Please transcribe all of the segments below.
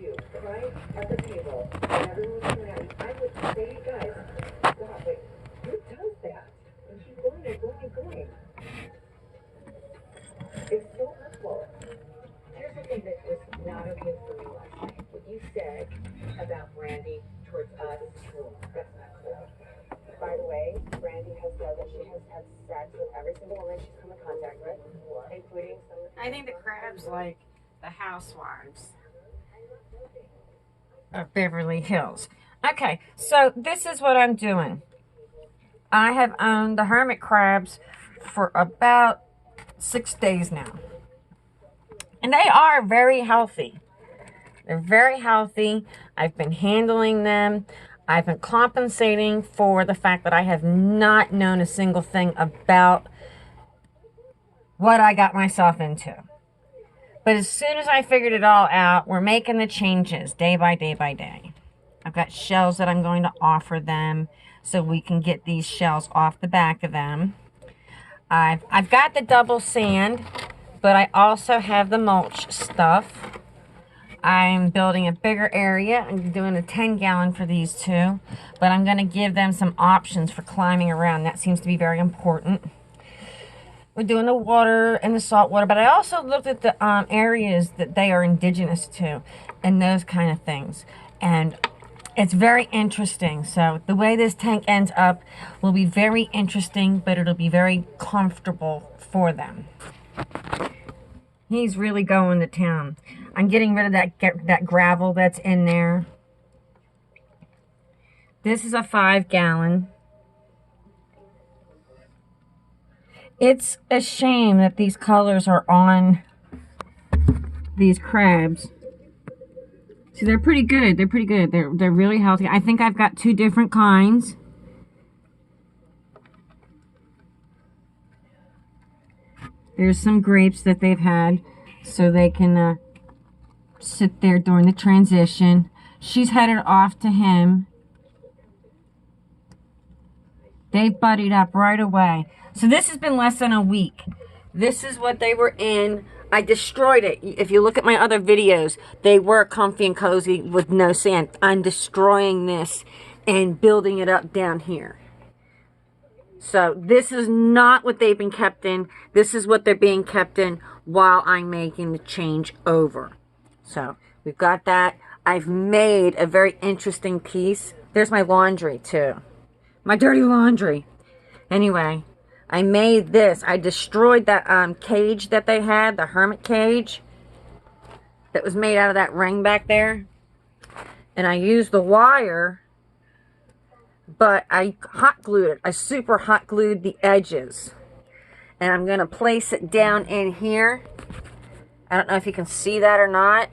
you, right, at the table, and everyone's coming at you, I would say, guys, stop, wait, who does that? And she's going and going and going. It's so hurtful. Here's the thing that was not okay for me last night. What you said about Brandy towards us, that's not cool. By the way, Brandy has said that she has had sex with every single woman she's come in contact with, including some. I think the crabs like the housewives of Beverly Hills. Okay, so this is what I'm doing. I have owned the hermit crabs for about 6 days now. And they are very healthy. They're very healthy. I've been handling them. I've been compensating for the fact that I have not known a single thing about what I got myself into. But as soon as I figured it all out, we're making the changes day by day by day. I've got shells that I'm going to offer them so we can get these shells off the back of them. I've got the double sand, but I also have the mulch stuff. I'm building a bigger area. I'm doing a 10-gallon for these two, but I'm going to give them some options for climbing around. That seems to be very important. We're doing the water and the salt water, but I also looked at the areas that they are indigenous to and those kind of things. And it's very interesting. So the way this tank ends up will be very interesting, but it'll be very comfortable for them. He's really going to town. I'm getting rid of that gravel that's in there. This is a 5-gallon. It's a shame that these colors are on these crabs. See, they're pretty good. They're pretty good. They're really healthy. I think I've got 2 different kinds. There's some grapes that they've had so they can sit there during the transition. She's headed off to him. They've buddied up right away. So this has been less than a week. This is what they were in. I destroyed it. If you look at my other videos, they were comfy and cozy with no sand. I'm destroying this and building it up down here. So this is not what they've been kept in. This is what they're being kept in while I'm making the change over. So we've got that. I've made a very interesting piece. There's my laundry too. My dirty laundry. Anyway, I made this. I destroyed that cage that they had, the hermit cage that was made out of that ring back there. And I used the wire, but I hot glued it. I super hot glued the edges. And I'm going to place it down in here. I don't know if you can see that or not.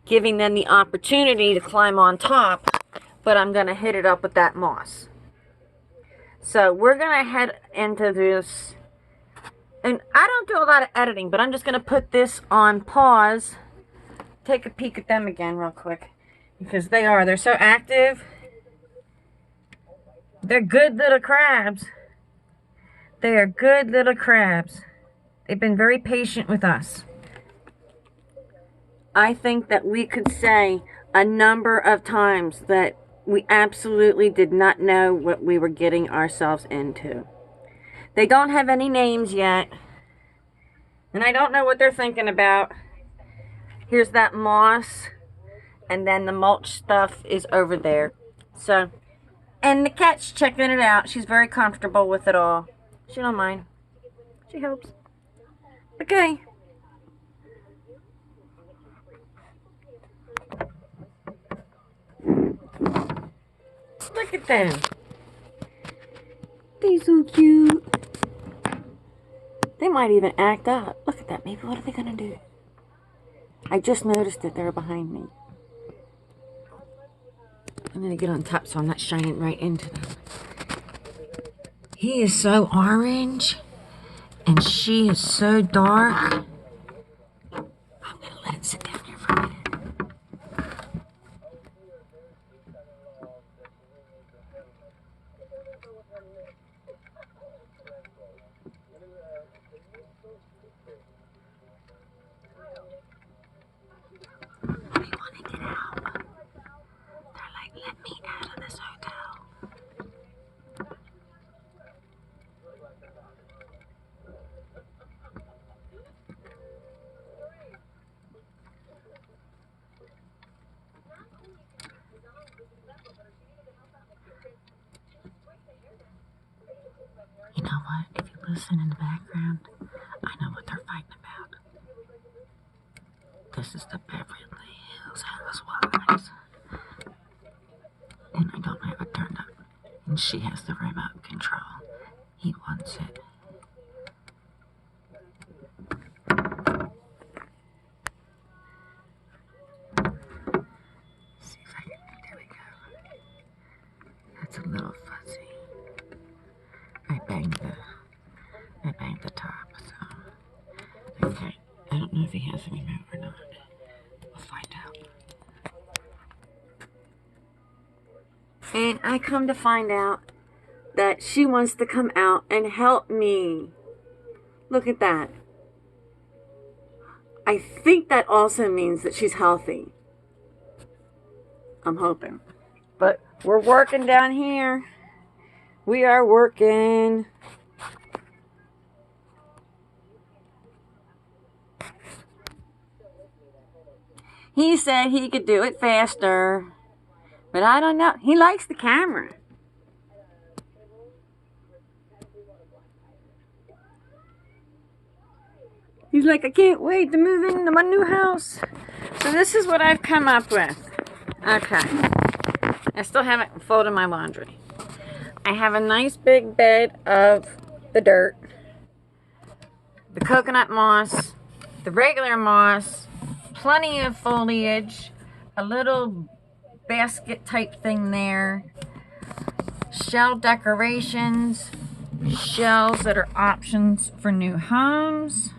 Giving them the opportunity to climb on top, but I'm going to hit it up with that moss. So we're going to head into this. And I don't do a lot of editing, but I'm just going to put this on pause. Take a peek at them again real quick. Because they're so active. They're good little crabs. They are good little crabs. They've been very patient with us. I think that we could say a number of times that we absolutely did not know what we were getting ourselves into. They don't have any names yet. And I don't know what they're thinking about. Here's that moss. And then the mulch stuff is over there. So, and the cat's checking it out. She's very comfortable with it all. She don't mind. She helps. Okay. Look at them. They're so cute. They might even act up. Look at that, baby. What are they going to do? I just noticed that they're behind me. I'm going to get on top so I'm not shining right into them. He is so orange. And she is so dark. I'm going to let it sit down here for a minute. listen in the background, I know what they're fighting about. This is the Beverly Hills Housewives. And I don't have it turned up. And she has the remote control. He wants it. See if I can, there we go. That's a little fuzzy. I banged the top, so. Okay, I don't know if he has a remote or not. We'll find out. And I come to find out that she wants to come out and help me. Look at that. I think that also means that she's healthy. I'm hoping. But we're working down here. We are working. He said he could do it faster. But I don't know. He likes the camera. He's like, I can't wait to move into my new house. So this is what I've come up with. Okay. I still haven't folded my laundry. I have a nice big bed of the dirt, the coconut moss, the regular moss, plenty of foliage, a little basket type thing there, shell decorations, shells that are options for new homes.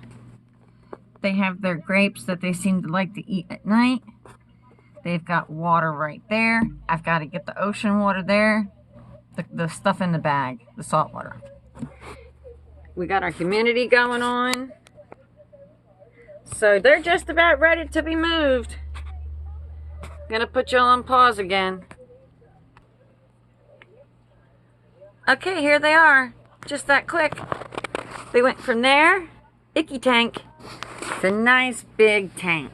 They have their grapes that they seem to like to eat at night. They've got water right there. I've got to get the ocean water there. The stuff in the bag, the salt water. We got our humidity going on. So they're just about ready to be moved. Gonna put y'all on pause again. Okay, here they are. Just that quick. They went from there, icky tank, to nice big tank.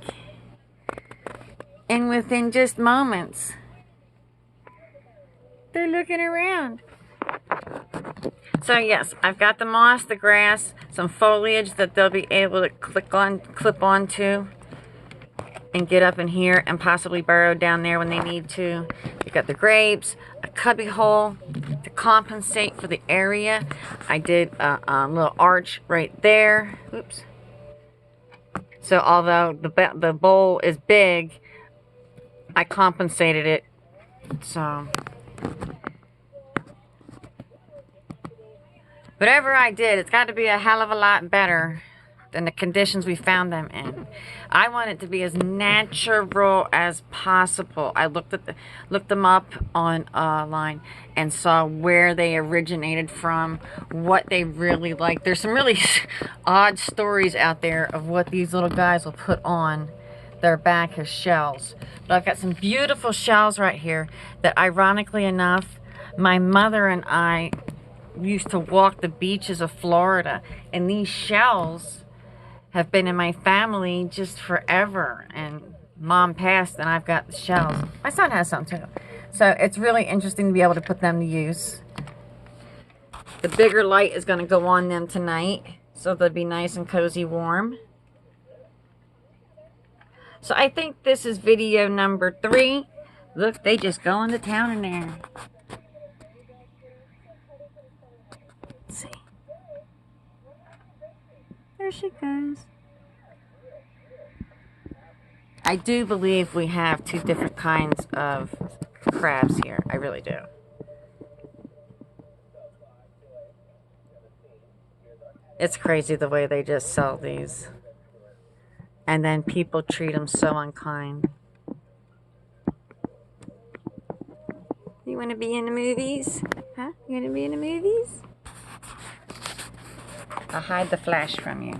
And within just moments, they're looking around. So yes, I've got the moss, the grass, some foliage that they'll be able to clip onto and get up in here and possibly burrow down there when they need to. You've got the grapes, a cubby hole to compensate for the area. I did a little arch right there. Oops. So although the bowl is big, I compensated it. So whatever I did, it's got to be a hell of a lot better than the conditions we found them in. I want it to be as natural as possible. I looked them up online and saw where they originated from, what they really like. There's some really odd stories out there of what these little guys will put on their back as shells. But I've got some beautiful shells right here that, ironically enough, my mother and I used to walk the beaches of Florida, and these shells have been in my family just forever. And Mom passed and I've got the shells. My son has some too. So it's really interesting to be able to put them to use. The bigger light is going to go on them tonight, so they'll be nice and cozy warm. So I think this is video number 3. Look, they just go into town in there. Let's see. There she goes. I do believe we have 2 different kinds of crabs here. I really do. It's crazy the way they just sell these. And then people treat them so unkind. You want to be in the movies? Huh? You want to be in the movies? I'll hide the flash from you.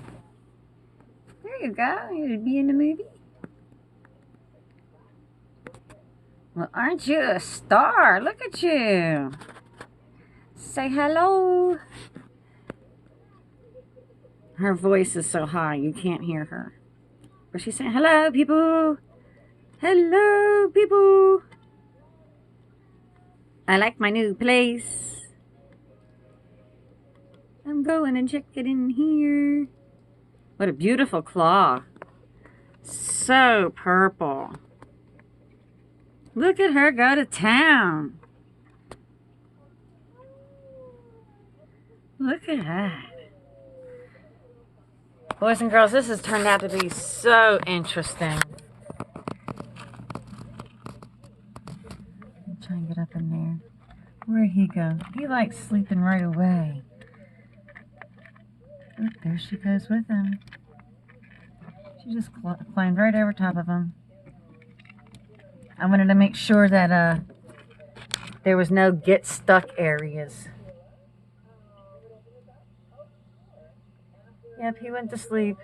There you go. You want to be in the movie? Well, aren't you a star? Look at you. Say hello. Her voice is so high you can't hear her. But she's saying, hello, people. Hello, people. I like my new place. I'm going and check it in here. What a beautiful claw. So purple. Look at her go to town. Look at that. Boys and girls, this has turned out to be so interesting. Try and get up in there. Where'd he go? He likes sleeping right away. Oh, there she goes with him. She just climbed right over top of him. I wanted to make sure that there was no get stuck areas. Yep, he went to sleep.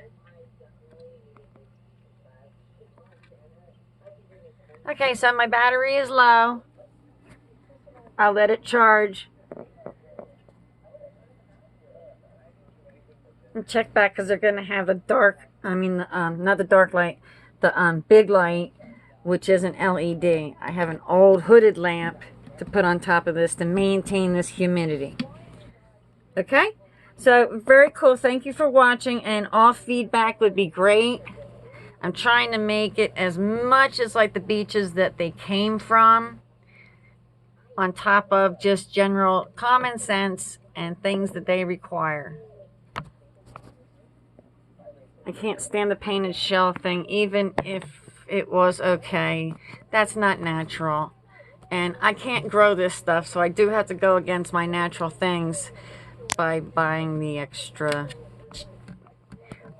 Okay, so my battery is low. I'll let it charge. And check back because they're going to have the dark, not the dark light, the big light, which is an LED. I have an old hooded lamp to put on top of this to maintain this humidity. Okay? So, very cool. Thank you for watching, and all feedback would be great. I'm trying to make it as much as like the beaches that they came from, on top of just general common sense and things that they require. I can't stand the painted shell thing, even if it was okay. That's not natural. And I can't grow this stuff, so I do have to go against my natural things by buying the extra.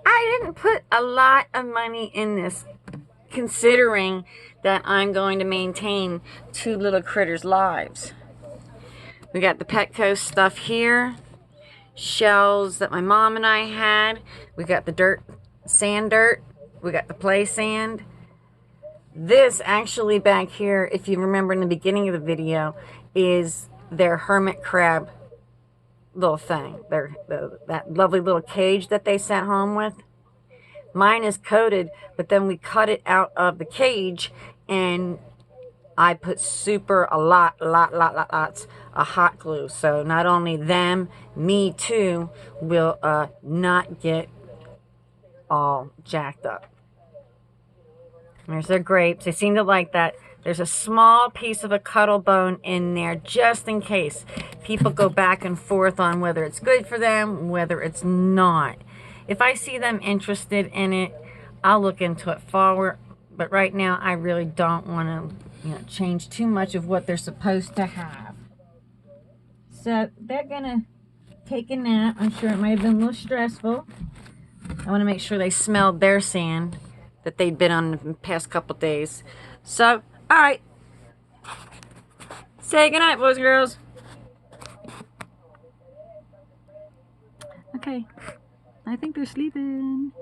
I didn't put a lot of money in this, considering that I'm going to maintain two little critters' lives. We got the Petco stuff here, shells that my mom and I had. We got the dirt, sand dirt. We got the play sand. This actually back here, if you remember in the beginning of the video, is their hermit crab little thing. That lovely little cage that they sent home with. Mine is coated, but then we cut it out of the cage and I put lots of hot glue. So not only them, me too, will not get all jacked up. There's their grapes. They seem to like that. There's a small piece of a cuttle bone in there just in case. People go back and forth on whether it's good for them, whether it's not. If I see them interested in it, I'll look into it forward. But right now, I really don't want to change too much of what they're supposed to have. So they're going to take a nap. I'm sure it might have been a little stressful. I want to make sure they smelled their sand that they'd been on the past couple days. So, all right. Say goodnight, boys and girls. Okay. I think they're sleeping.